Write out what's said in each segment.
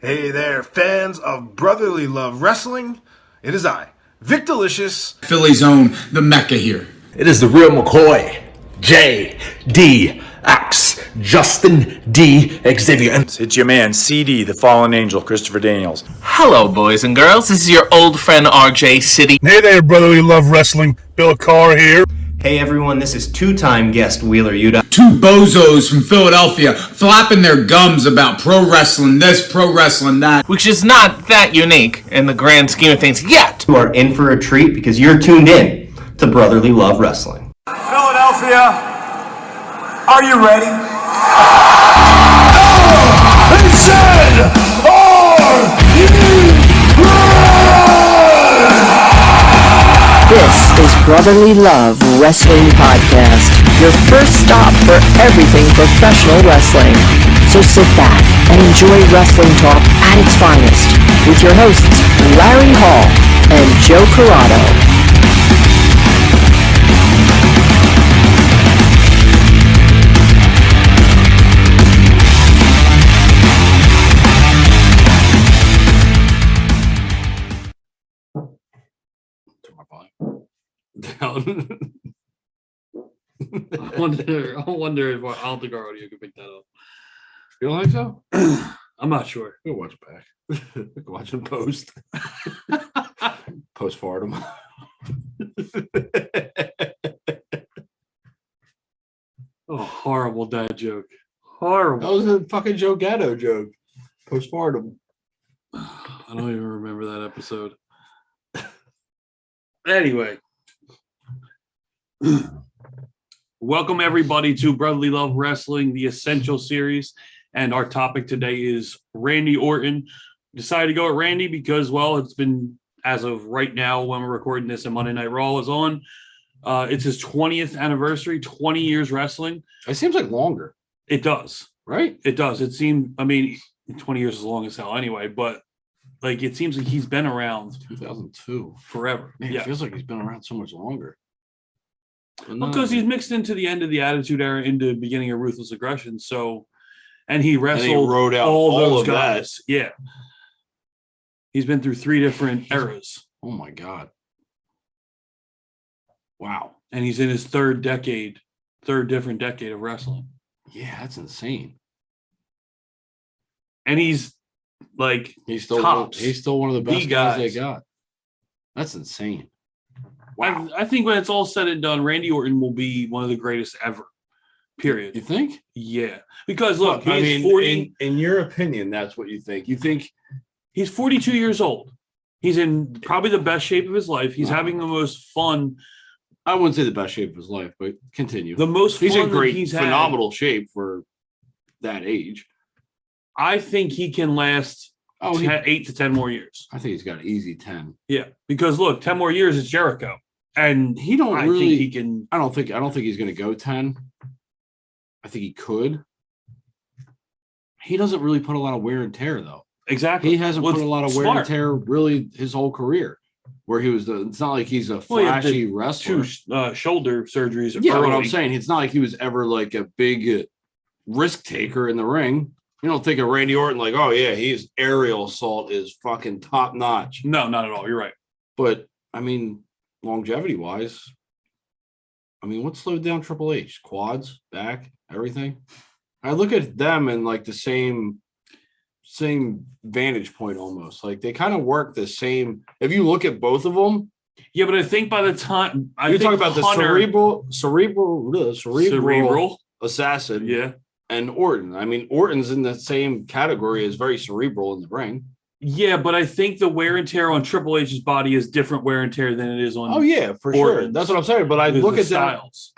Hey there, fans of brotherly love wrestling. It is I, Vic Delicious, Philly's own, the Mecca here. It is the real McCoy, J.D.X. Justin D. Xavier. And it's your man, CD, the Fallen Angel, Christopher Daniels. Hello, boys and girls. This is your old friend RJ City. Hey there, brotherly love wrestling. Bill Carr here. Hey everyone, this is two-time guest Wheeler Yuta. Two bozos from Philadelphia flapping their gums about pro wrestling this, pro wrestling that. Which is not that unique in the grand scheme of things yet. You are in for a treat because you're tuned in to Brotherly Love Wrestling. Philadelphia, are you ready? They said, are you This is Brotherly Love Wrestling Podcast, your first stop for everything professional wrestling. So sit back and enjoy wrestling talk at its finest with your hosts Larry Hall and Joe Corrado. Down. I wonder if I don't think our audio can pick that up. You don't think so? I'm not sure. We'll watch it back. We can watch it post. Postpartum. Oh, horrible dad joke. Horrible. That was a fucking Joe Gatto joke. Postpartum. I don't even remember that episode. Anyway. Welcome everybody to Brotherly Love Wrestling, the Essential Series, and our topic today is Randy Orton. Decided to go with Randy because, well, it's been, as of right now when we're recording this and Monday Night Raw is on, it's his 20th anniversary, 20 years wrestling. It seems like longer. It does. Right? It does. It seemed, 20 years is long as hell anyway, but like it seems like he's been around 2002 forever. Man, yeah. It feels like he's been around so much longer. Because he's mixed into the end of the Attitude Era, into the beginning of Ruthless Aggression. So, and he wrestled and he wrote out all those of guys. That. Yeah, he's been through three different eras. Oh my god! Wow. And he's in his third different decade of wrestling. Yeah, that's insane. And he's like he's still one of the best guys they got. That's insane. Wow. I think when it's all said and done, Randy Orton will be one of the greatest ever. Period. You think? Yeah. Because look, he's 40. In your opinion, that's what you think. You think he's 42 years old. He's in probably the best shape of his life. He's having the most fun. I wouldn't say the best shape of his life, but continue. The most fun he's in great, phenomenal had. Shape for that age. I think he can last 8 to 10 more years. I think he's got an easy 10. Yeah, because look, 10 more years is Jericho, and he don't I really. Think he can. I don't think he's going to go 10. I think he could. He doesn't really put a lot of wear and tear though. Exactly, he hasn't put a lot of wear and tear really his whole career. Where he was it's not like he's a flashy wrestler. Two shoulder surgeries. Yeah, what I'm saying, it's not like he was ever like a big risk taker in the ring. You don't think of Randy Orton like, oh yeah, his aerial assault is fucking top notch. No, not at all. You're right. But longevity wise, what slowed down Triple H? Quads, back, everything. I look at them in like the same vantage point almost. Like they kind of work the same. If you look at both of them. Yeah, but I think by the time you're talking about the cerebral assassin. Yeah. And Orton. Orton's in the same category as very cerebral in the ring. Yeah, but I think the wear and tear on Triple H's body is different wear and tear than it is on. Oh yeah, for Orton's. Sure. That's what I'm saying. But I look at styles.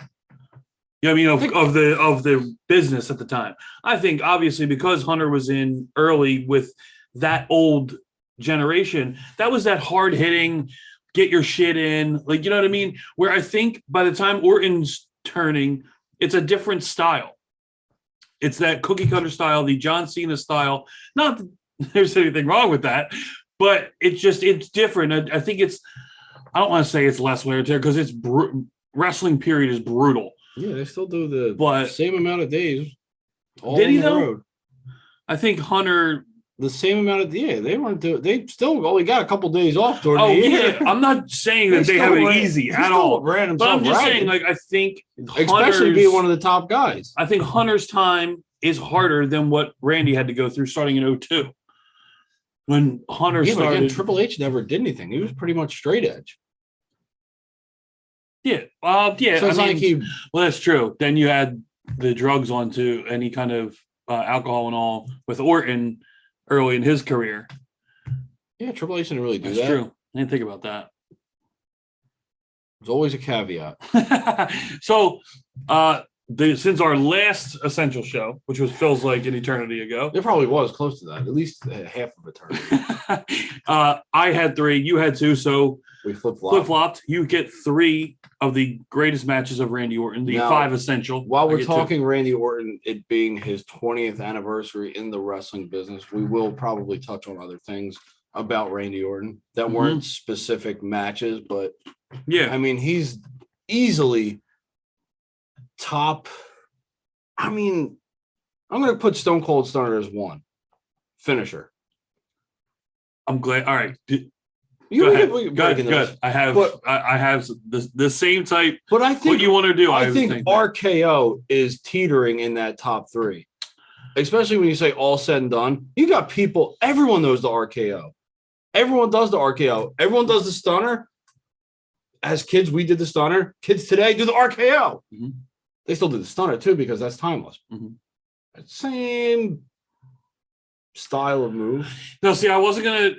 Of the business at the time. I think obviously because Hunter was in early with that old generation, that was that hard hitting, get your shit in, like you know what I mean. Where I think by the time Orton's turning, it's a different style. It's that cookie cutter style, the John Cena style. Not that there's anything wrong with that, but it's different. I think I don't want to say it's less wear and tear because it's wrestling period is brutal. Yeah, they still do the same amount of days. Did he though? Road. I think Hunter the same amount of they weren't doing. They still only got a couple days off during Oh the year. yeah, I'm not saying that they have it easy at all. But I'm just saying, like, I think especially being one of the top guys. I think Hunter's time is harder than what Randy had to go through starting in 2002. When Hunter started, again, Triple H never did anything. He was pretty much straight edge. Yeah, yeah. So it's I like mean, well, that's true. Then you had the drugs onto any kind of alcohol and all with Orton early in his career. Yeah, Triple H didn't really do That's that. true. I didn't think about that. There's always a caveat. So, since our last Essential show, which feels like an eternity ago, It probably was close to that, at least half of eternity. I had 3, you had 2, so We flip-flopped. flip-flopped. You get 3 of the greatest matches of Randy Orton, the Now, 5 Essential. While I we're get talking Randy Orton, it being his 20th anniversary in the wrestling business, we will probably touch on other things about Randy Orton that weren't specific matches, but 2. Yeah. I mean, he's easily top. I mean, I'm going to put Stone Cold Stunner as 1 finisher. I'm glad. All right. You Go ahead. we can Good. break into this. Good. I have. But- I have the same type. But I think What you want to do? I have think the same thing. RKO is teetering in that top 3, especially when you say all said and done. You got people, everyone knows the RKO. Everyone does the RKO. Everyone does the stunner. As kids, we did the stunner. Kids today do the RKO. Mhm. They still do the stunner too because that's timeless. Mhm. Same style of move. No, see, I wasn't gonna.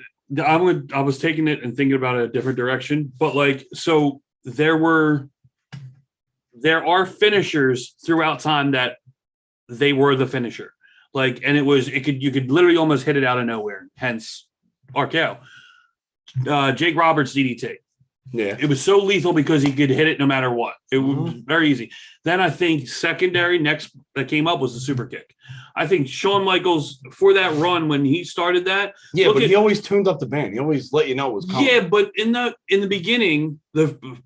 I was taking it and thinking about it a different direction, but like, so there are finishers throughout time that they were the finisher, like, and you could literally almost hit it out of nowhere. Hence, RKO. Jake Roberts DDT. Yeah. It was so lethal because he could hit it no matter what. It was very easy. Then I think secondary next that came up was the super kick. I think Shawn Michaels for that run when he started that. Yeah, but he always tuned up the band. He always let you know it was coming. Yeah, but in the beginning,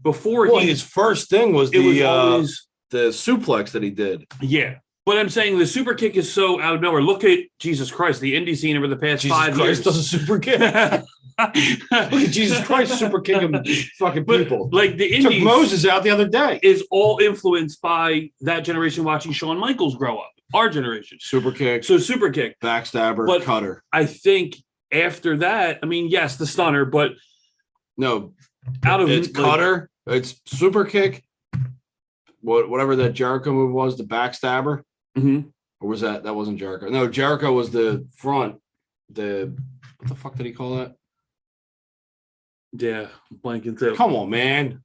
before his first thing was it was always the suplex that he did. yeah. But I'm saying the super kick is so out of nowhere. Look at Jesus Christ, the indie scene over the past 5 years. does a super kick. Look at Jesus Christ super kicking fucking people. Like the Took indies Moses out the other day. is all influenced by that generation watching Shawn Michaels grow up. Our generation. Super kick, So super kick. backstabber, But- cutter. I think after that, I mean, yes, the stunner, but No, out of it's like, cutter, it's super kick. Whatever that Jericho move was, the backstabber. Mhm. Or was that wasn't Jericho? No, Jericho was the front. What the fuck did he call that? Yeah, blanking too. Come on, man.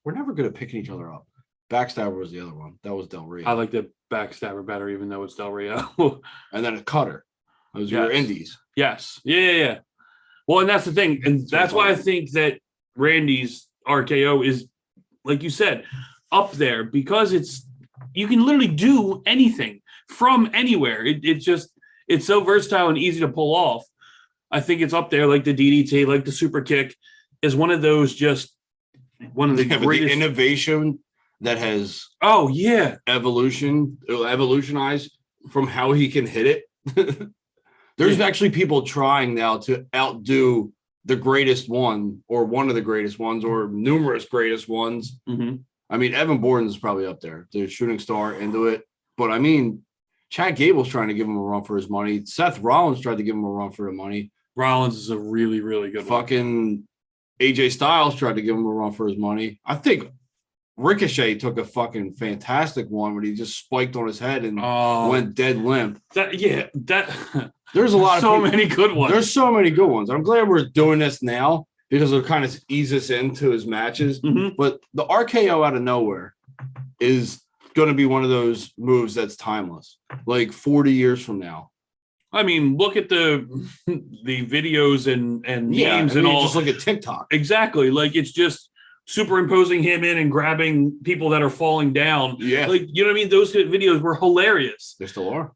We're never good at picking each other up. Backstabber was the other one. That was Del Rio. I like the backstabber better, even though it's Del Rio. And then a cutter. Those were your Yes. indies. Yes. Yeah. Well, and that's the thing. And that's why I think that Randy's RKO is, like you said, up there because you can literally do anything from anywhere. It's so versatile and easy to pull off. I think it's up there, like the DDT, like the super kick is one of those one of the Yeah, but greatest the innovation that has Oh yeah. evolutionized from how he can hit it. There's actually people trying now to outdo the greatest one or one of the greatest ones or numerous greatest ones. Mm-hmm. I mean, Evan Bourne is probably up there, the shooting star into it. But I mean, Chad Gable's trying to give him a run for his money. Seth Rollins tried to give him a run for the money. Rollins is a really, really good one. Fucking AJ Styles tried to give him a run for his money. I think Ricochet took a fucking fantastic one when he just spiked on his head and went dead limp. There's a lot of so many good ones. There's so many good ones. I'm glad we're doing this now because it'll kind of ease us into his matches. Mhm. But the RKO out of nowhere is going to be one of those moves that's timeless. Like 40 years from now. I mean, look at the videos and memes and all. Just look at TikTok. Exactly. Like it's just superimposing him in and grabbing people that are falling down. Yeah. Like, you know what I mean? Those videos were hilarious. They still are.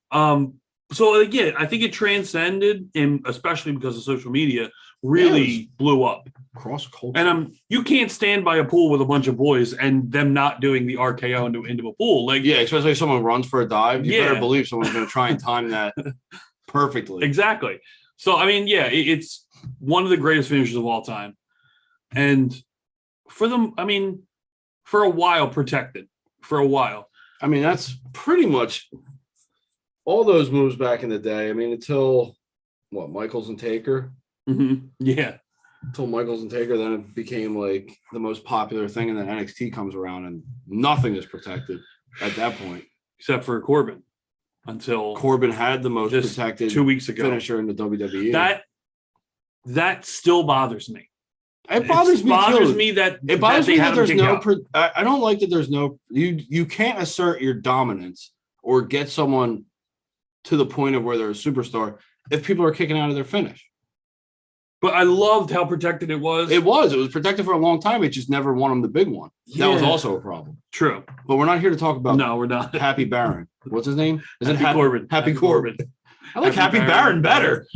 So like, yeah, I think it transcended, and especially because of social media, really blew up. Cross culture. And you can't stand by a pool with a bunch of boys and them not doing the RKO into a pool. Like, yeah, especially if someone runs for a dive, you Yeah. better believe someone's going to try and time that perfectly. Exactly. So I mean, yeah, it's one of the greatest finishes of all time, and for them, I mean, for a while protected. For a while, I mean, that's pretty much all those moves back in the day. I mean, until what, Michaels and Taker? Yeah. Until Michaels and Taker, then it became like the most popular thing, and then NXT comes around and nothing is protected at that point. Except for Corbin. Until Corbin had the most just protected 2 weeks ago finisher in the WWE. That still bothers me. It bothers me. It bothers me that there's no. I don't like that there's no. You can't assert your dominance or get someone to the point of where they're a superstar if people are kicking out of their finish. But I loved how protected it was. It was protected for a long time. It just never won him the big one. That was also a problem. True. But we're not here to talk about. No, we're not. Happy Baron. What's his name? Is it Corbin? Happy Corbin. I like Happy Baron better.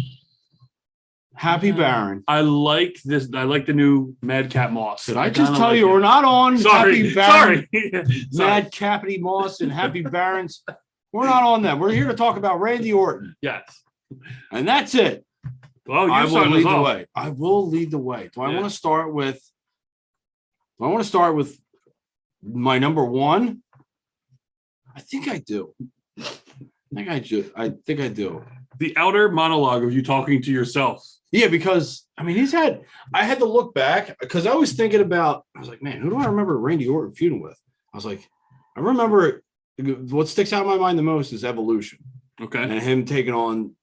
Happy Baron. I like this. I like the new Madcap Moss. Did I just tell you we're not on Happy Baron? Sorry. Madcap Moss and Happy Barons. We're not on that. We're here to talk about Randy Orton. Yes. And that's it. Well, I will lead the way. I will lead the way. Do I want to start with my number one? I think I do. I think I do. The outer monologue of you talking to yourself. Yeah, because I mean, I had to look back because I was thinking about, I was like, man, who do I remember Randy Orton feuding with? I was like, I remember what sticks out in my mind the most is Evolution. Okay. And him taking on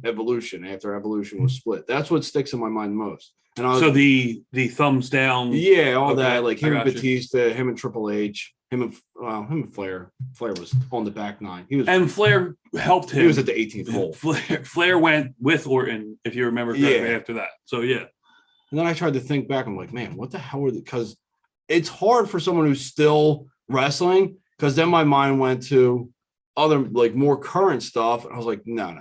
Evolution after Evolution was split. That's what sticks in my mind the most. And I was, so the thumbs down. Yeah, all that, like him and Batista, him and Triple H, him and Flair. Flair was on the back nine. And Flair helped him. He was at the 18th hole. Flair went with Orton, if you remember correctly, after that. So yeah. And then I tried to think back. I'm like, man, what the hell were they? Because it's hard for someone who's still wrestling. Because then my mind went to other, like, more current stuff. And I was like, no.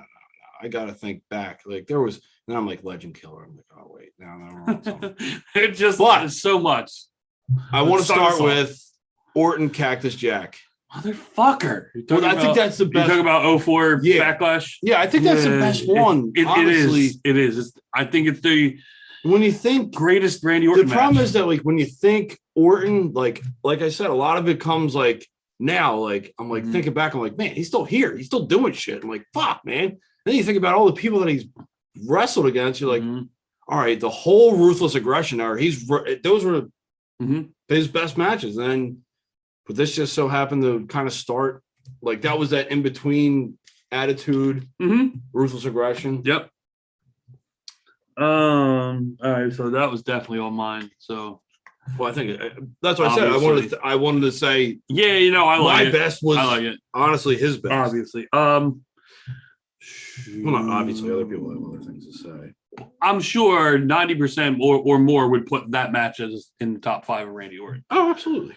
I got to think back. Like, there was, and I'm like, Legend Killer. I'm like, oh, wait. No, we're on something. It just is so much. I want to start with Orton Cactus Jack. Motherfucker. Well, I think that's the best. You're talking about 04 Backlash? Yeah, I think that's the best one. Honestly. It is. I think it's the when you think greatest Randy Orton. The problem is that, like, when you think Orton, like I said, a lot of it comes like now, like I'm like thinking back, I'm like, man, he's still here, he's still doing shit. I'm like, fuck, man. Then you think about all the people that he's wrestled against, you're like, all right, the whole Ruthless Aggression era, those were his best matches. But this just so happened to kind of start, like, that was that in between Attitude, Ruthless Aggression. Yep. All right, so that was definitely on mine. So, well, I think that's what I said. I wanted to say, yeah, you know, my best was, I like it. Honestly, his best. Obviously, well, not obviously. Other people have other things to say. I'm sure 90% or more would put that match as in the top 5 of Randy Orton. Oh, absolutely.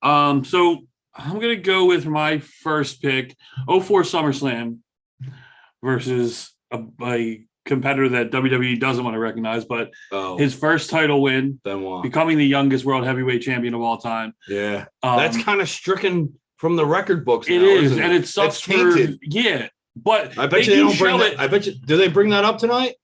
So I'm gonna go with my first pick, 04 SummerSlam versus a competitor that WWE doesn't want to recognize, but his first title win, becoming the youngest world heavyweight champion of all time. Yeah, that's kind of stricken from the record books. It now, is, isn't and it sucks for but I bet you they don't bring that. I bet you. Do they bring that up tonight?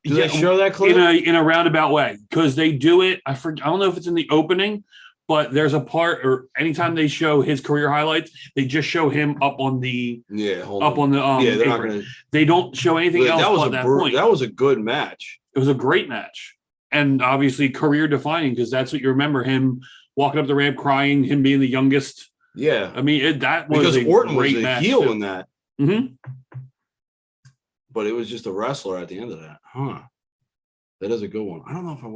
Do they show that clip in a roundabout way? Because they do it. I don't know if it's in the opening, but there's a part, or anytime they show his career highlights, they just show him up on the they're not gonna, they don't show anything else at that point. That was a good match. It was a great match, and obviously career defining, because that's what you remember, him walking up the ramp crying, him being the youngest. Yeah, I mean that was because Orton was a heel too. in that. But it was just a wrestler at the end of that. That is a good one. I don't know if I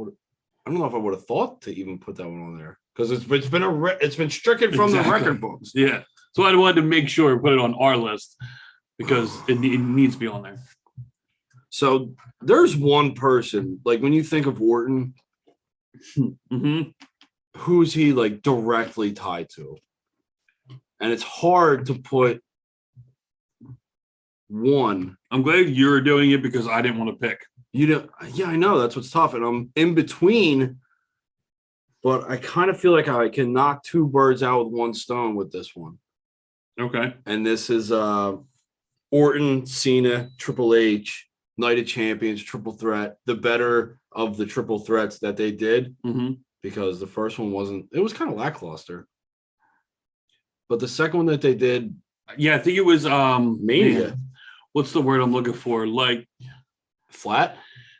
would have thought to even put that one on there, because it's been stricken from the record books. Yeah, so I wanted to make sure to put it on our list because it needs to be on there. So there's one person, like, when you think of Orton, who's he, like, directly tied to? And it's hard to put one. I'm glad you're doing it because I didn't want to pick. Yeah, I know, that's what's tough, and I'm in between, but I kind of feel like I can knock 2 birds out with 1 stone with this one. Okay. And this is Orton, Cena, Triple H, Night of Champions, triple threat, the better of the triple threats that they did, because the first one it was kind of lackluster. But the second one that they did, yeah, I think it was Mania. What's the word I'm looking for? Like flat?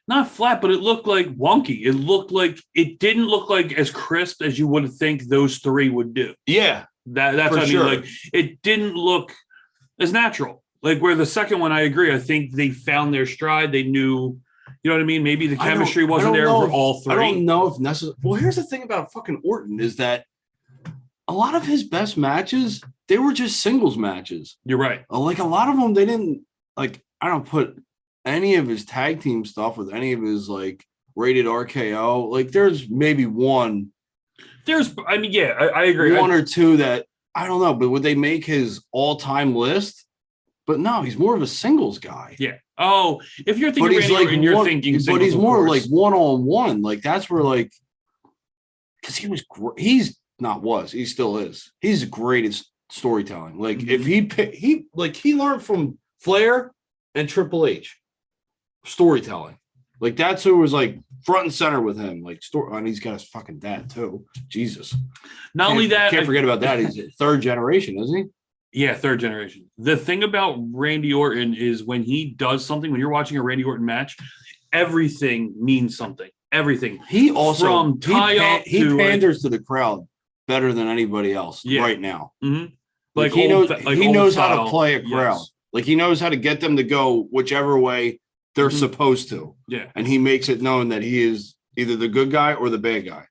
Not flat, but it looked like wonky. It didn't look like as crisp as you would think those three would do. Yeah. That's what I mean. Like it didn't look as natural. Like where the second one, I agree. I think they found their stride. They knew, you know what I mean? Maybe the chemistry wasn't there for all three. I don't know if necessarily. Well, here's the thing about fucking Orton is that a lot of his best matches, they were just singles matches. You're right. Like a lot of them, they didn't like. I don't put any of his tag team stuff with any of his like rated RKO. Like there's maybe one. I agree. One or two that I don't know, but would they make his all-time list? But no, he's more of a singles guy. Yeah. Oh, if you're thinking Randy Orton, you're thinking singles. But he's more like one-on-one. Like that's where like, because he was great. He still is. He's great at storytelling. Like if he learned from Flair and Triple H storytelling. Like that's who was like front and center with him. Like and he's got his fucking dad too. Jesus. Not only that, can't forget about that. He's third generation, isn't he? Yeah, third generation. The thing about Randy Orton is when he does something, when you're watching a Randy Orton match, everything means something. Everything. He also from he panders to the crowd better than anybody else right now. Mm-hmm. Like he knows how to play a crowd. Yes. Like he knows how to get them to go whichever way they're supposed to. Yeah. And he makes it known that he is either the good guy or the bad guy.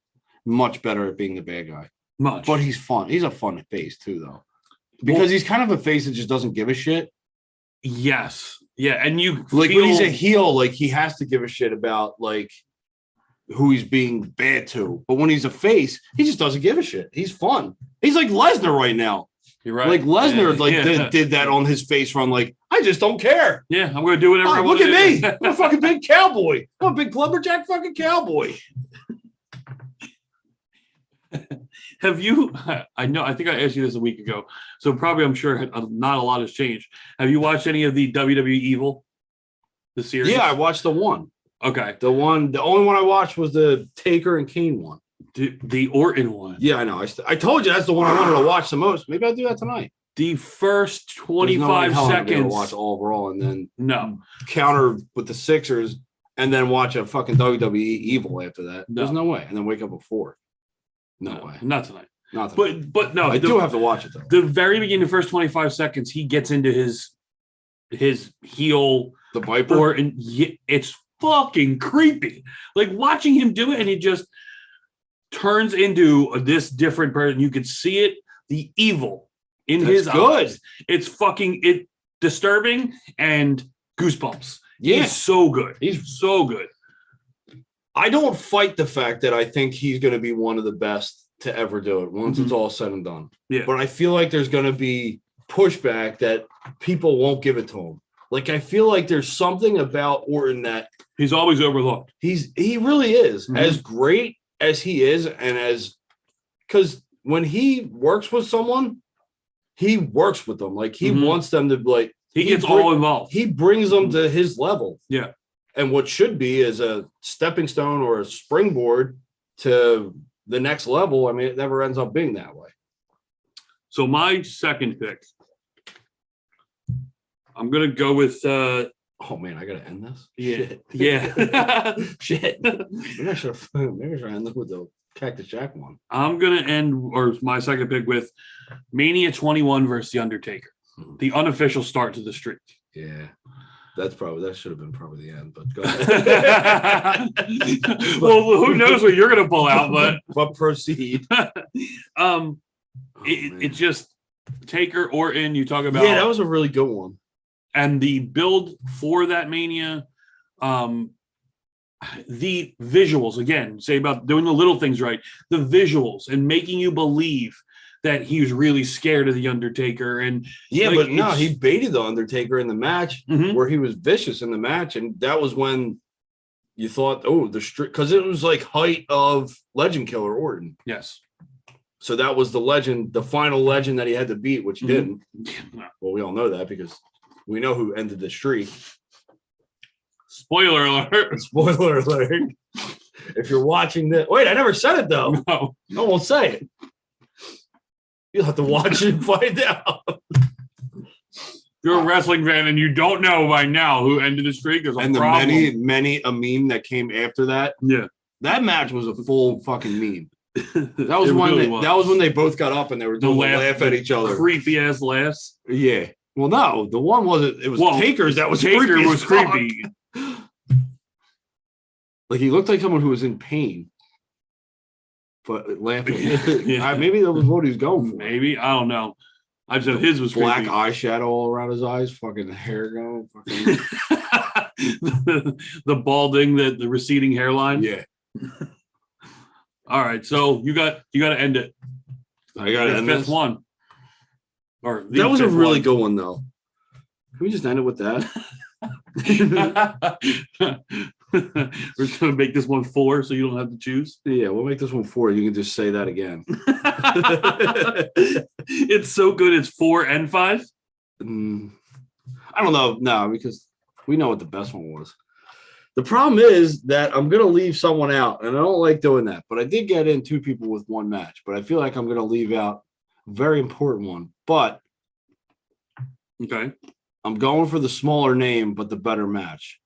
Much better at being the bad guy. Much. But he's fun. He's a fun face too, though. Because he's kind of a face that just doesn't give a shit. Yes. Yeah. And you like when he's a heel, like he has to give a shit about like who he's being bad to. But when he's a face, he just doesn't give a shit. He's fun. He's like Lesnar right now. You're right. Like Lesnar did that on his face run. Like, I just don't care. Yeah, I'm going to do whatever I want to do. Look at me. I'm a fucking big cowboy. I'm a big lumberjack fucking cowboy. Have you, I think I asked you this a week ago, so probably I'm sure not a lot has changed. Have you watched any of the WWE Evil, the series? Yeah, I watched the one. Okay. The only one I watched was the Taker and Kane one. The Orton one. Yeah, I know. I told you that's the one I wanted to watch the most. Maybe I'll do that tonight. The first 25 seconds. Watch all Raw and then counter with the Sixers and then watch a fucking WWE Evil after that. There's no way. And then wake up at 4. No way. Not tonight. Not tonight. But no, I do have to watch it though. The very beginning, the first 25 seconds, he gets into his heel. The Viper. It's fucking creepy. Like watching him do it, and he just turns into this different person. You could see it, the evil in his eyes. It's fucking disturbing and goosebumps. Yeah. He's so good. He's so good. I don't fight the fact that I think he's going to be one of the best to ever do it once it's all said and done. Yeah. But I feel like there's going to be pushback that people won't give it to him. Like, I feel like there's something about Orton that he's always overlooked. He really is. As great as he is, and because when he works with someone, he works with them. Like he wants them to like. He gets all involved. He brings them to his level. Yeah. And what should be is a stepping stone or a springboard to the next level. I mean, it never ends up being that way. So my second pick, I'm gonna go with. Oh man, I gotta end this. Yeah, Shit. yeah. Shit. Maybe I should end with the Cactus Jack one. I'm gonna end my second pick with Mania 21 versus The Undertaker, the unofficial start to the streak. Yeah. That should have been probably the end, but go ahead. Well, who knows what you're gonna pull out, but proceed. It just Taker Orton. You talk about that was a really good one, and the build for that Mania, the visuals again. Say about doing the little things right, the visuals and making you believe that he was really scared of the Undertaker. And but no, he baited the Undertaker in the match where he was vicious in the match. And that was when you thought, because it was like height of Legend Killer Orton. Yes. So that was the final legend that he had to beat, which he didn't. Well, we all know that because we know who ended the streak. Spoiler alert. Spoiler alert. If you're watching this, wait, I never said it though. No. I won't say it. You'll have to watch it and find out. You're a wrestling fan and you don't know by now who ended the streak is a And the problem. many a meme that came after that. Yeah. That match was a full fucking meme. That was It when really was. that was when they both got up and they were doing the laugh at each other. Creepy ass laughs. Yeah. Well, no, the one wasn't. It was Taker's. That was Taker creepy was as fuck. creepy. Like he looked like someone who was in pain, but laughing. Yeah. Maybe that was what he was going for. Maybe. I don't know. I said his was Black creepy. eyeshadow all around his eyes, fucking hair going, fucking the balding, the receding hairline. yeah. All right, so you got to end it. I got to The end fifth this. one. Or the That was a fifth really one. good one, though. Can we just end it with that? We're just gonna make this one 4, so you don't have to choose. Yeah, we'll make this one 4. You can just say that again. It's so good. It's 4 and 5. I don't know. No, because we know what the best one was. The problem is that I'm going to leave someone out, and I don't like doing that. But I did get in 2 people with 1 match. But I feel like I'm going to leave out a very important one. But Okay. I'm going for the smaller name, but the better match.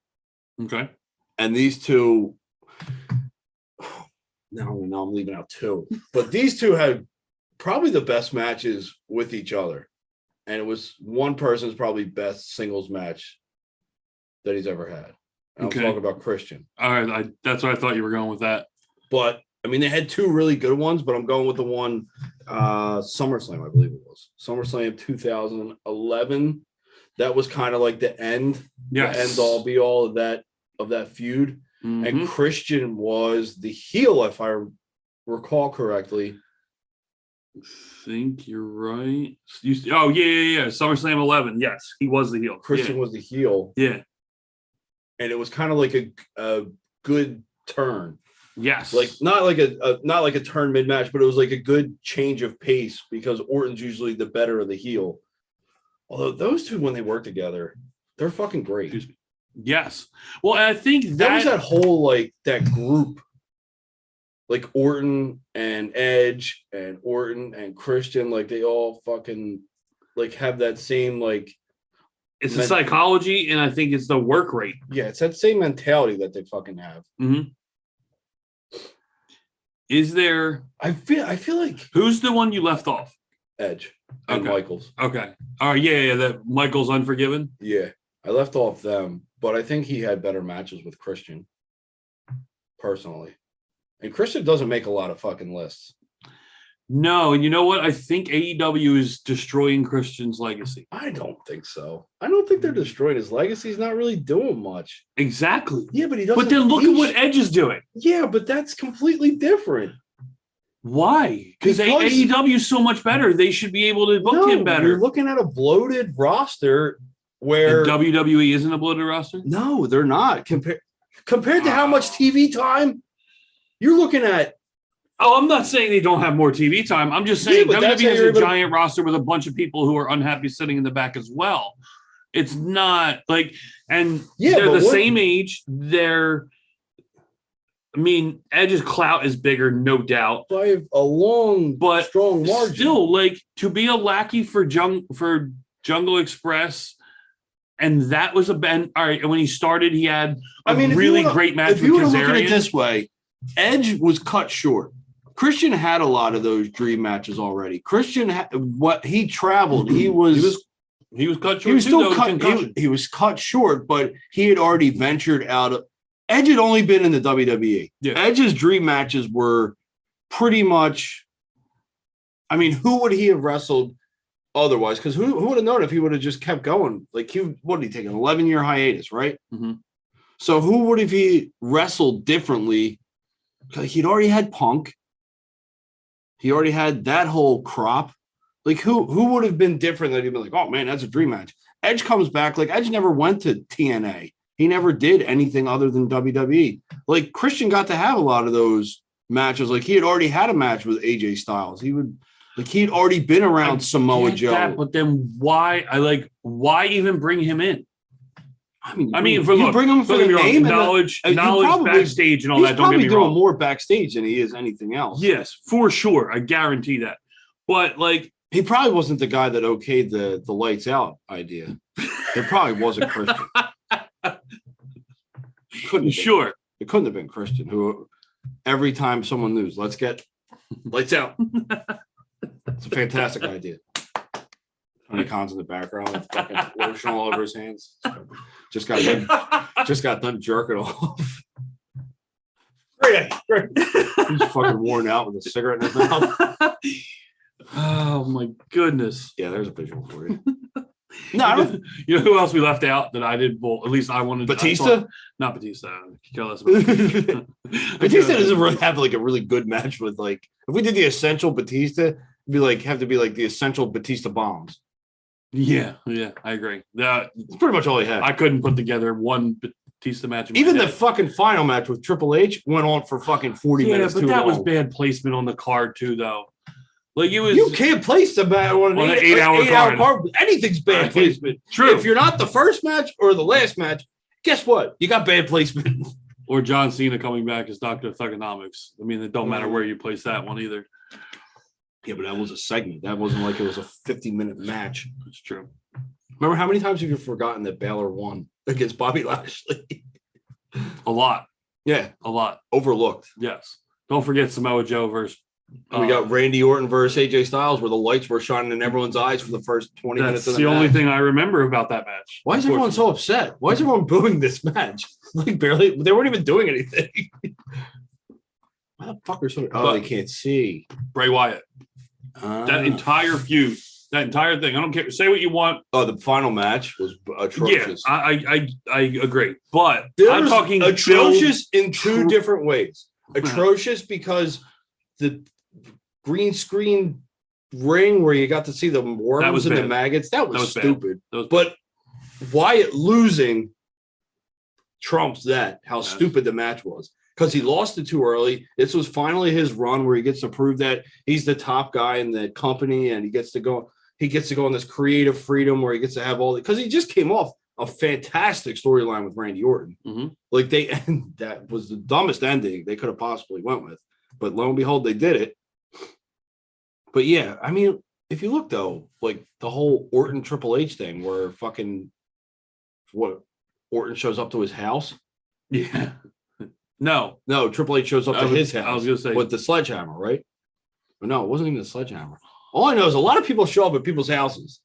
Okay. And these 2, no, I'm leaving out 2. But these 2 had probably the best matches with each other. And it was one person's probably best singles match that he's ever had. And Okay. I'm talking about Christian. All right. That's what I thought you were going with that. But I mean, they had 2 really good ones, but I'm going with the one SummerSlam, I believe it was. SummerSlam 2011. That was kind of like the end, Yes. the end all be all of that feud. Mhm. And Christian was the heel, if I recall correctly. I think you're right. Yeah. SummerSlam 11. Yes, he was the heel. Christian was the heel, Yeah. and it was kind of like a good turn. Yes. Like not like a turn mid match, but it was like a good change of pace because Orton's usually the better of the heel. Although those 2, when they work together, they're fucking great. Yes. Well, and I think There was that whole like that group, like Orton and Edge and Orton and Christian, like they all fucking like have that same like it's the psychology, and I think it's the work rate. yeah, it's that same mentality that they fucking have. Mm-hmm. Is there? I feel like Who's the one you left off? Edge and Okay. Michaels. Okay. All right. Yeah. That Michael's Unforgiven. Yeah, I left off them, but I think he had better matches with Christian, personally. And Christian doesn't make a lot of fucking lists. No, and you know what? I think AEW is destroying Christian's legacy. I don't think so. I don't think they're destroying his legacy. He's not really doing much. Exactly. Yeah, but he doesn't. But then look at what Edge is doing. Yeah, but that's completely different. Why? Because Because- AEW is so much better. They should be able to book him You're better. looking at a bloated roster where And WWE isn't a bloated roster. no, they're not compared to how much TV time you're looking at. Oh, I'm not saying they don't have more TV time. I'm just saying Yeah, but that's WWE how has you're a able to- giant roster with a bunch of people who are unhappy sitting in the back as well. It's not like, and Yeah, they're but the what- same age. Edge's clout is bigger, no doubt. By a long, But strong margin. still, like to be a lackey for Jungle Express, and that was a band. All right, and when he started, he had a if you really wanna- great match If you with want to look at it Kazarian. this way, Edge was cut short. Christian had a lot of those dream matches already. Christian, he traveled. He was cut short. he was too, still though, with cut. concussion. He was cut short, but he had already ventured out of. Edge had only been in the WWE. Yeah. Edge's dream matches were pretty much. I mean, who would he have wrestled otherwise? Because who would have known if he would have just kept going? Like what did he take an 11-year hiatus, right? Mhm. So who would have he wrestled differently? Because he'd already had Punk. He already had that whole crop. Like who would have been different that he'd be like, oh man, that's a dream match. Edge comes back. Like Edge never went to TNA. He never did anything other than WWE. Like Christian got to have a lot of those matches. Like he had already had a match with AJ Styles. He'd already been around Samoa Get Joe. that, but then why even bring him in? I mean, for you look, bring him for don't the get me wrong, name, knowledge and knowledge backstage and all he's that. Don't get probably me doing wrong. more backstage than he is anything else. Yes, for sure. I guarantee that. But like, he probably wasn't the guy that okayed the lights out idea. It probably wasn't Christian. Sure. It couldn't have been Christian, who every time someone news, let's get lights out. It's a fantastic idea. Tony Khan's in the background, fucking lotion all over his hands. Just got done jerking off. Great. He's fucking worn out with a cigarette in his mouth. Oh my goodness. Yeah, there's a visual for you. No, I don't. You know who else we left out that I did? Well, at least I wanted. Batista? Not Batista. Care less about Batista. Batista doesn't really have like a really good match with like. If we did the essential Batista, it'd be like have to be like the essential Batista bombs. Yeah, I agree. That's pretty much all he had. I couldn't put together one Batista match. Even the fucking final match with Triple H went on for fucking 40 minutes. Yeah, but too that long. was bad placement on the card too, though. Like it was. You can't place the match on an 8-hour card. Anything's bad placement. True. If you're not the first match or the last match, guess what? You got bad placement. Or John Cena coming back as Dr. Thugonomics. I mean, it don't matter where you place that one either. Yeah, but that was a segment. That wasn't like it was a 50-minute match. It's true. Remember how many times have you forgotten that Balor won against Bobby Lashley? A lot. Yeah, a lot. Overlooked. Yes. Don't forget Samoa Joe versus. We got Randy Orton versus AJ Styles, where the lights were shining in everyone's eyes for the first 20 minutes of the only thing I remember about that match. Why is everyone so upset? Why is everyone booing this match? Like barely, they weren't even doing anything. Why the fuck are so? Oh, they can't see. Bray Wyatt. That entire feud, that entire thing. I don't care. Say what you want. Oh, the final match was atrocious. Yeah, I agree. But I'm talking atrocious in two different ways. Atrocious because the green screen ring where you got to see the worms and the maggots, that was stupid. But Wyatt losing trumps that, how stupid the match was. Because he lost it too early. This was finally his run where he gets to prove that he's the top guy in the company and he gets to go on this creative freedom where he gets to have all because he just came off a fantastic storyline with Randy Orton. Mm-hmm. Like that was the dumbest ending they could have possibly went with. But lo and behold, they did it. But yeah, I mean, if you look though, like the whole Orton Triple H thing where fucking Orton shows up to his house. Yeah. No, Triple H shows up to his house. I was gonna say with the sledgehammer, right? But no, it wasn't even the sledgehammer. All I know is a lot of people show up at people's houses.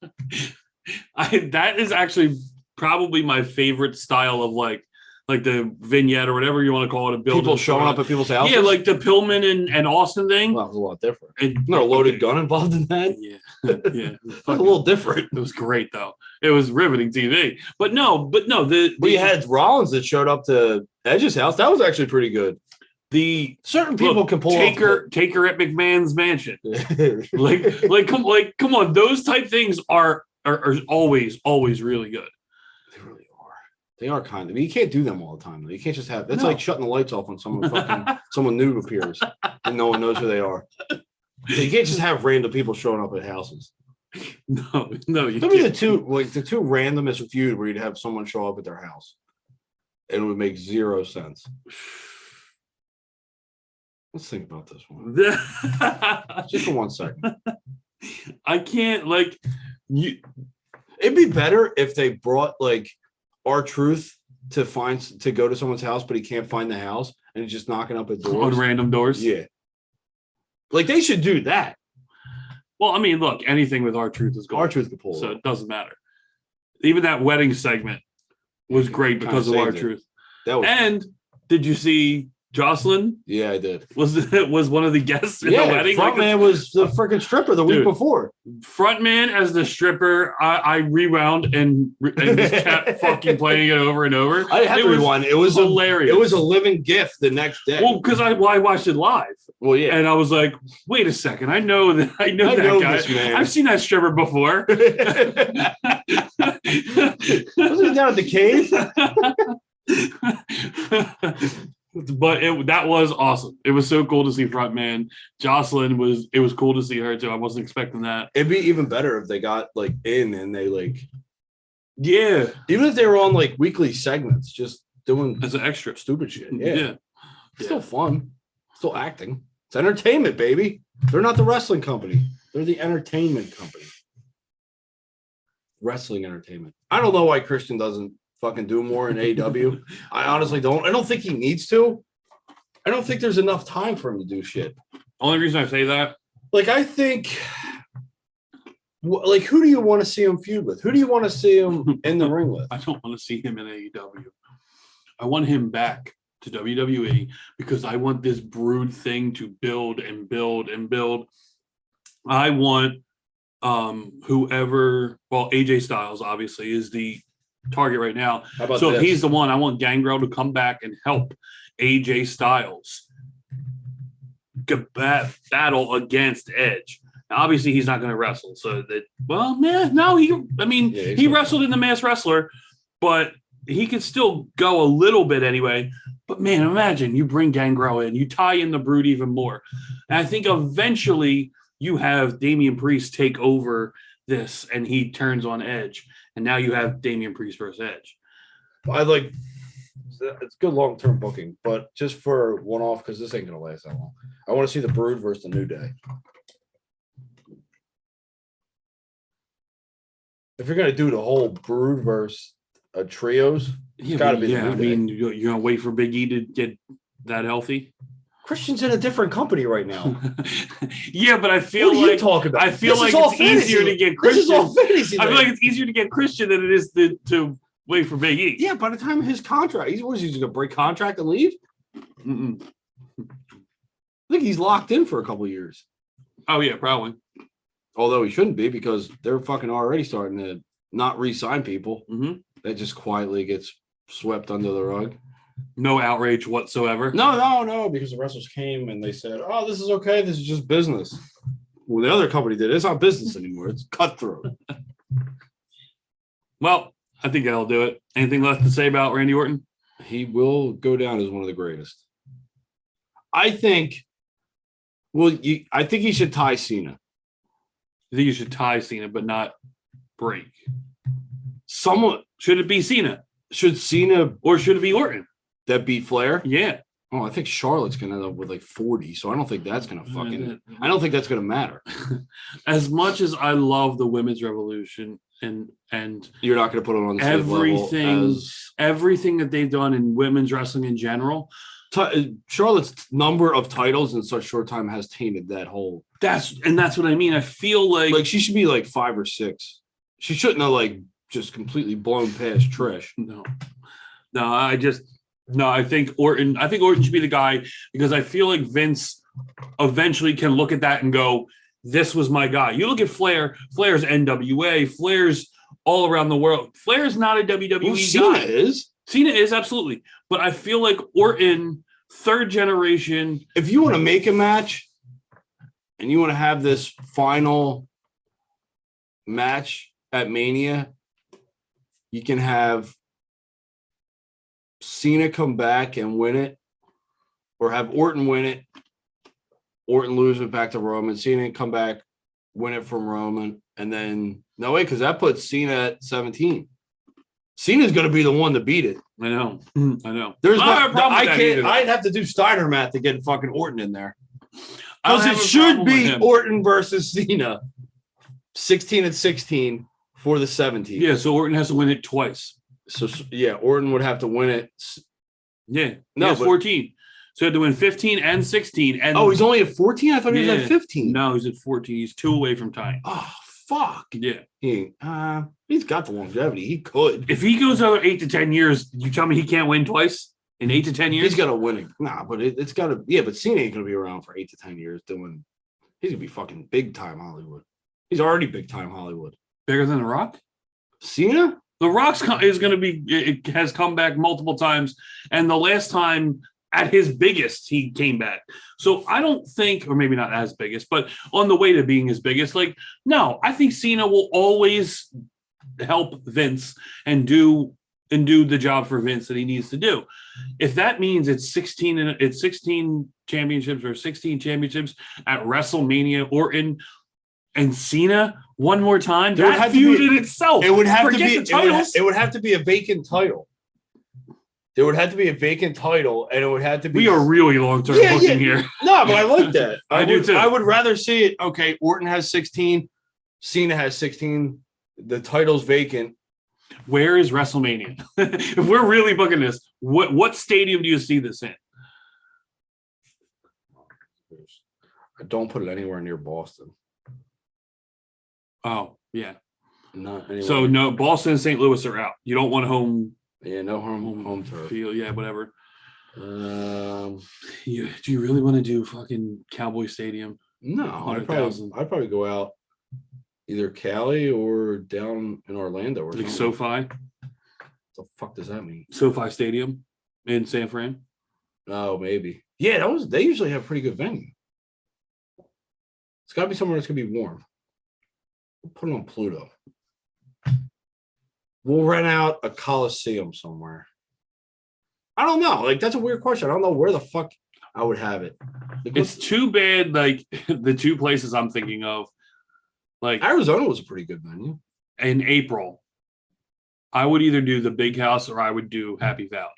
That is actually probably my favorite style of like the vignette or whatever you want to call it. People showing up at people's houses. Yeah, like the Pillman and Austin thing. Well, it was a lot different. No loaded gun involved in that. Yeah, yeah, it was a little different. It was great though. It was riveting TV. But no. We had Rollins that showed up to Edge's house. That was actually pretty good. Certain people can pull take her at McMahon's mansion. come on, those type things are always really good. They really are. They are kind of. You can't do them all the time though. You can't just have. That's like shutting the lights off when someone new appears and no one knows who they are. So you can't just have random people showing up at houses. No. You Give me the two randomest feud where you'd have someone show up at their house, and it would make zero sense. Let's think about this one. Just for 1 second. I can't It'd be better if they brought like R-Truth to go to someone's house, but he can't find the house and he's just knocking up at doors. On random doors. Yeah. Like they should do that. Well, I mean, look, anything with R-Truth is going. R-Truth could pull so it doesn't matter. Even that wedding segment was great because of R-Truth. And did you see Jocelyn? Yeah, I did. Was one of the guests in the wedding? Frontman was the freaking stripper the week before. Frontman as the stripper. I rewound and just kept fucking playing it over and over. I had to rewind. It was hilarious. It was a living gift the next day. Well, because I watched it live. Well, yeah, and I was like, "Wait a second! I know that guy. This man. I've seen that stripper before." Wasn't he down at the cave? But that was awesome. It was so cool to see Frontman. Jocelyn it was cool to see her too. I wasn't expecting that. It'd be even better if they got like in and they like Yeah, Even if they were on like weekly segments, just doing as an extra. stupid shit. Yeah. Yeah. It's still fun. Still acting. It's entertainment, baby. They're not the wrestling company. They're the entertainment company. Wrestling entertainment. I don't know why Christian doesn't fucking do more in AEW. I honestly don't. I don't think he needs to. I don't think there's enough time for him to do shit. Only reason I say that, Like, I think, like, who do you want to see him feud with? Who do you want to see him in the ring with? I don't want to see him in AEW. I want him back to WWE because I want this Brood thing to build and build and build. I want whoever, well, AJ Styles obviously is the target right now. How about so if this? he's the one, I want Gangrel to come back and help AJ Styles battle against Edge. Now, obviously, he's not going to wrestle. So that, well, man, no, he wrestled in the Masked Wrestler, but he can still go a little bit anyway. But man, imagine you bring Gangrel in, you tie in the Brood even more. And I think eventually you have Damian Priest take over this and he turns on Edge. And now you have Damian Priest versus Edge. I like it's good long-term booking, but just for one-off, because this ain't gonna last that long. I want to see the Brood versus the New Day. If you're gonna do the whole Brood versus trios, it's gotta be the New Day. You're gonna wait for Big E to get that healthy. Christian's in a different company right now. Yeah, but I feel What are like you talking about? I feel This like is all it's easier fantasy. to get This is Christian. all fantasy I feel land. like it's easier to get Christian than it is to wait for Big E. Yeah, by the time of his contract, he's gonna break contract and leave. Mm-mm. I think he's locked in for a couple of years. Oh yeah, probably. Although he shouldn't be because they're fucking already starting to not re-sign people. Mm-hmm. That just quietly gets swept under the rug. No outrage whatsoever. No, because the wrestlers came and they said, "Oh, this is okay. This is just business." Well, the other company did. It's not business anymore. It's cutthroat. Well, I think that'll do it. Anything left to say about Randy Orton? He will go down as one of the greatest. I think. Well, I think he should tie Cena. I think you should tie Cena, but not break. Someone Should it be Cena should Cena or should it be Orton? that beat Flair. Yeah. Oh, I think Charlotte's gonna end up with like 40, so I don't think that's gonna fucking. I don't think that's gonna matter. As much as I love the women's revolution and You're not gonna put it on the same level as everything that they've done in women's wrestling in general. Charlotte's number of titles in such short time has tainted that whole. That's what I mean. I feel like She should be like 5 or 6. She shouldn't have like just completely blown past Trish. I think Orton should be the guy because I feel like Vince eventually can look at that and go, this was my guy. You look at Flair's NWA, Flair's all around the world. Flair's not a WWE Cena guy. is. Cena is, absolutely. But I feel like Orton, third generation. If you want to make a match and you want to have this final match at Mania, you can have Cena come back and win it, or have Orton win it, Orton lose it back to Roman, Cena come back, win it from Roman, and then no way, because that puts Cena at 17. Cena's going to be the one to beat it. I know. There's I don't have a problem I with that can't. either. I'd have to do Steiner math to get fucking Orton in there. I don't Because have it a should problem with be him. Orton versus Cena, 16 and 16 for the 17. Yeah, so Orton has to win it twice. So yeah, Orton would have to win it. Yeah. No, No, but- 14. So you have to win 15 and 16. And Oh, he's only at 14? I thought he was Yeah. at 15. No, he's at 14. He's 2 away from tying. Oh, fuck. Yeah. He's got the longevity. He could. If he goes over 8 to 10 years, you tell me he can't win twice in 8 to 10 years? He's got to win it. Nah, but it's got to. Yeah, but Cena ain't going to be around for 8 to 10 years doing. He's going to be fucking big time Hollywood. He's already big time Hollywood. Bigger than The Rock? Cena? The Rock's is going to be, it has come back multiple times. And the last time at his biggest, he came back. So I don't think, or maybe not as biggest, but on the way to being his biggest, no, I think Cena will always help Vince and do the job for Vince that he needs to do. If that means it's 16 championships or 16 championships at WrestleMania, Orton and Cena one more time. There would That have to feud be- in itself. It would have Forget to be the titles. it would have to be a vacant title. There would have to be a vacant title, and it would have to be. We are really long-term looking here. No, but I like that. I do too. I would rather see it. Okay, Orton has 16, Cena has 16. The title's vacant. Where is WrestleMania? If we're really booking this, what stadium do you see this in? Don't put it anywhere near Boston. Oh, yeah. Not anywhere. So no, Boston and St. Louis are out. You don't want home Yeah, no home turf. field. Yeah, whatever. Um, Do you really want to do fucking Cowboy Stadium? no, 100,000. I'd probably go out either Cali or down in Orlando or Like something. SoFi? What the fuck does that mean? SoFi Stadium in San Fran? Oh, maybe. Yeah, they usually have a pretty good venue. It's got to be somewhere that's gonna be warm. We'll put it on Pluto. We'll rent out a Coliseum somewhere. I don't know. Like, that's a weird question. I don't know where the fuck I would have it. Like, It's too bad, like, the two places I'm thinking of, like, Arizona was a pretty good venue. in April, I would either do the Big House or I would do Happy Valley.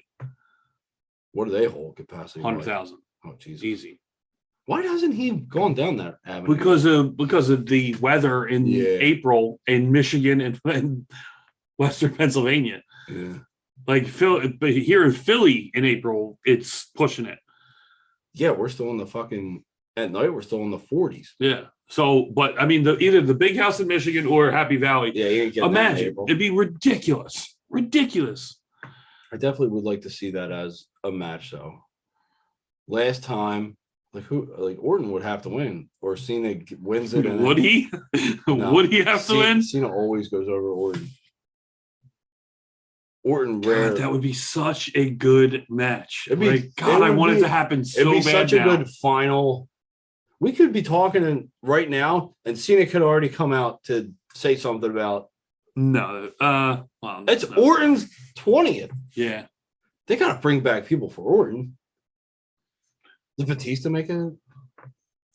What do they hold capacity? 100,000. Oh, Jesus. Easy. Why hasn't he gone down that avenue? Because of the weather in April in Michigan and Western Pennsylvania. Yeah. Like but here in Philly in April, it's pushing it. Yeah, we're still in the fucking at night. We're still in the 40s. Yeah. So, but I mean, either the Big House in Michigan or Happy Valley. Yeah, you ain't getting that in imagine April. it'd be ridiculous. Ridiculous. I definitely would like to see that as a match, though. Last time, like Orton would have to win, or Cena wins it. And Would he? No. Would he have to win? Cena always goes over Orton. Orton God, rare. that would be such a good match. It'd be- Like, God, it I would want it be- to happen so It'd be bad such now. a good final. We could be talking right now, and Cena could already come out to say something about. No, well, It's no. Orton's 20th. Yeah, They gotta bring back people for Orton. Did Batista make a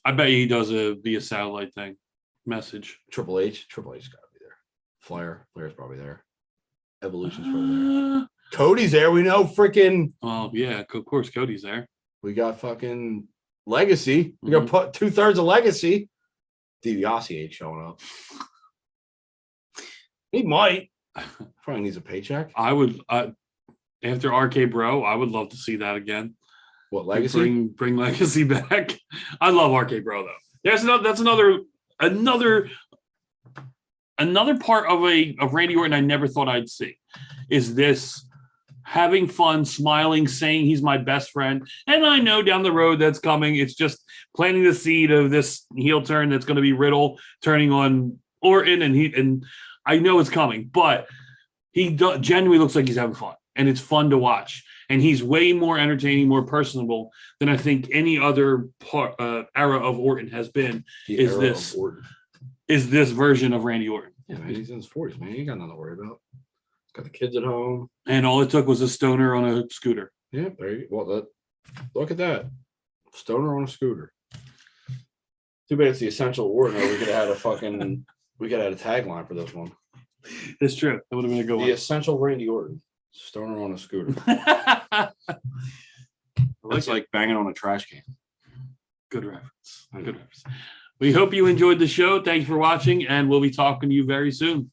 I bet he does via satellite thing message. Triple H? Triple H's gotta be there. Flair's probably there. Evolution's probably there. Cody's there. We know freaking. Oh yeah, of course Cody's there. We got fucking Legacy. We got put 2/3 of Legacy. DiBiase ain't showing up. He might. Probably needs a paycheck. I would after RK Bro, I would love to see that again. What Legacy? Bring Legacy back. I love RK Bro though. That's another part of Randy Orton I never thought I'd see. Is this having fun, smiling, saying he's my best friend. And I know down the road that's coming. It's just planting the seed of this heel turn that's going to be Riddle turning on Orton, and I know it's coming, but he genuinely looks like he's having fun, and it's fun to watch. And he's way more entertaining, more personable than I think any other era of Orton has been. Is this version of Randy Orton? Yeah, man, he's in his 40s, man. He ain't got nothing to worry about. Got the kids at home. And all it took was a stoner on a scooter. Yeah, there you go. Well, look at that. Stoner on a scooter. Too bad it's the essential Orton. Or we could have had a tagline for this one. It's true. That would have been a good one. The essential Randy Orton. Stoner on a scooter. Looks like banging on a trash can. Good reference. Good reference. We hope you enjoyed the show. Thank you for watching, and we'll be talking to you very soon.